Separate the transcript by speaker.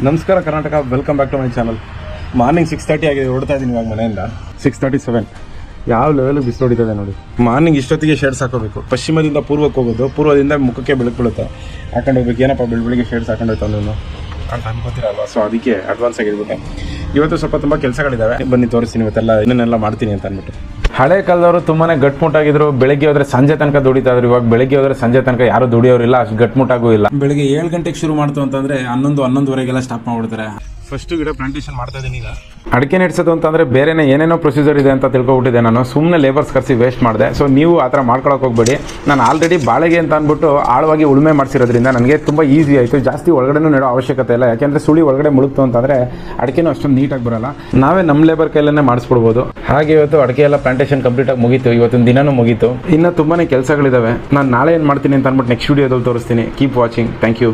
Speaker 1: ನಮಸ್ಕಾರ Karnataka, welcome back to my channel. Morning 6:30 ಆಗಿದೆ, ಹೊರಡ್ತಾ ಇದ್ದೀನಿ ಇವಾಗ ಮನೆಯಿಂದ. 6:37 ಯಾವ ಲೆವೆಲ್ ಬಿಸಿಲು ಹೊಡಿತದೆ ನೋಡಿ. ಮಾರ್ನಿಂಗ್ ಇಷ್ಟೊತ್ತಿಗೆ ಶೇಡ್ಸ್ ಹಾಕೋಬೇಕು. ಪಶ್ಚಿಮದಿಂದ ಪೂರ್ವಕ್ಕೆ ಹೋಗೋದು, ಪೂರ್ವದಿಂದ ಮುಖಕ್ಕೆ ಬೆಳಕು ಬೀಳುತ್ತೆ, ಹಾಕೊಂಡು ಹೋಗ್ಬೇಕು. ಏನಪ್ಪ ಬೆಳಿಗ್ಗೆ ಶೇಡ್ಸ್ ಹಾಕೊಂಡು ಹೋಯ್ತು ಅಂದ್ರೂ ಅಂತ ಅನ್ಕೋತೀರಲ್ವ. ಸೊ ಅದಕ್ಕೆ ಅಡ್ವಾನ್ಸ್ ಆಗಿರ್ಬಿಟ್ಟೆ. ಇವತ್ತು ಸ್ವಲ್ಪ ತುಂಬ ಕೆಲಸಗಳಿದ್ದಾವೆ, ಬನ್ನಿ ತೋರಿಸ್ತೀನಿ ಇವತ್ತೆಲ್ಲ ಇನ್ನೇನೆಲ್ಲ ಮಾಡ್ತೀನಿ ಅಂತ ಅಂದ್ಬಿಟ್ಟು.
Speaker 2: ಹಳೆ ಕಾಲದವರು ತುಂಬಾನೇ ಗಟ್ಮುಟ್ಟಾಗಿದ್ರು. ಬೆಳಗ್ಗೆ ಹೋದ್ರೆ ಸಂಜೆ ತನಕ ದುಡಿತಾ ಇದ್ರು. ಇವಾಗ ಬೆಳಗ್ಗೆ ಹೋದ್ರೆ ಸಂಜೆ ತನಕ ಯಾರು ದುಡಿಯೋರಿಲ್ಲ, ಅಷ್ಟು ಗಟ್ಮುಟ್ಟಾಗೂ ಇಲ್ಲ.
Speaker 1: ಬೆಳಿಗ್ಗೆ 7 ಗಂಟೆಗೆ ಶುರು ಮಾಡ್ತು ಅಂತಂದ್ರೆ 11-11:30 ಸ್ಟಾಪ್ ಮಾಡ್ಬಿಡ್ತಾರೆ. ಫಸ್ಟ್ ಗಿಡ ಪ್ಲಾಂಟೇಶನ್ ಮಾಡ್ತಾ ಇದ್ದೀನಿ ಈಗ.
Speaker 2: ಅಡಿಕೆ ನೆಡ್ಸೋದು ಅಂತಂದ್ರೆ ಬೇರೆನೇ ಏನೇನೋ ಪ್ರೊಸೀಜರ್ ಇದೆ ಅಂತ ತಿಳ್ಕೊಬಿಟ್ಟಿದೆ ನಾನು. ಸುಮ್ಮನೆ ಲೇಬರ್ಸ್ ಕರೆಸಿ ವೇಸ್ಟ್ ಮಾಡಿದೆ. ಸೊ ನೀವು ಆ ಥರ ಮಾಡ್ಕೊಳಕ್ಕೆ ಹೋಗ್ಬೇಡಿ. ನಾನು ಆಲ್ರೆಡಿ ಬಾಳೆಗೆ ಅಂತ ಅಂದ್ಬಿಟ್ಟು ಆಳವಾಗಿ ಉಳುಮೆ ಮಾಡಿಸಿರೋದ್ರಿಂದ ನನಗೆ ತುಂಬ ಈಸಿ ಆಯಿತು. ಜಾಸ್ತಿ ಒಳಗಡೆನೂ ನೆಡೋ ಅವಶ್ಯಕತೆ ಇಲ್ಲ. ಯಾಕೆಂದರೆ ಸುಳಿ ಒಳಗಡೆ ಮುಳುಗ್ತು ಅಂತಂದರೆ ಅಡಿಕೆನೂ ಅಷ್ಟೊಂದು ನೀಟಾಗಿ ಬರೋಲ್ಲ. ನಾವೇ ನಮ್ಮ ಲೇಬರ್ ಕೈಲೇ ಮಾಡಿಸ್ಬಿಡ್ಬೋದು. ಹಾಗೆ ಇವತ್ತು ಅಡಿಕೆ ಎಲ್ಲ ಪ್ಲಾಂಟೇಶನ್ ಕಂಪ್ಲೀಟಾಗಿ ಮುಗೀತು. ಇವತ್ತಿನ ದಿನನೂ ಮುಗೀತು. ಇನ್ನು ತುಂಬಾ ಕೆಲಸಗಳಿದ್ದಾವೆ. ನಾನು ನಾಳೆ ಏನು ಮಾಡ್ತೀನಿ ಅಂತ ಅಂದ್ಬಿಟ್ಟು ನೆಕ್ಸ್ಟ್ ವೀಡಿಯೋದಲ್ಲಿ ತೋರಿಸ್ತೀನಿ. Keep watching. Thank you.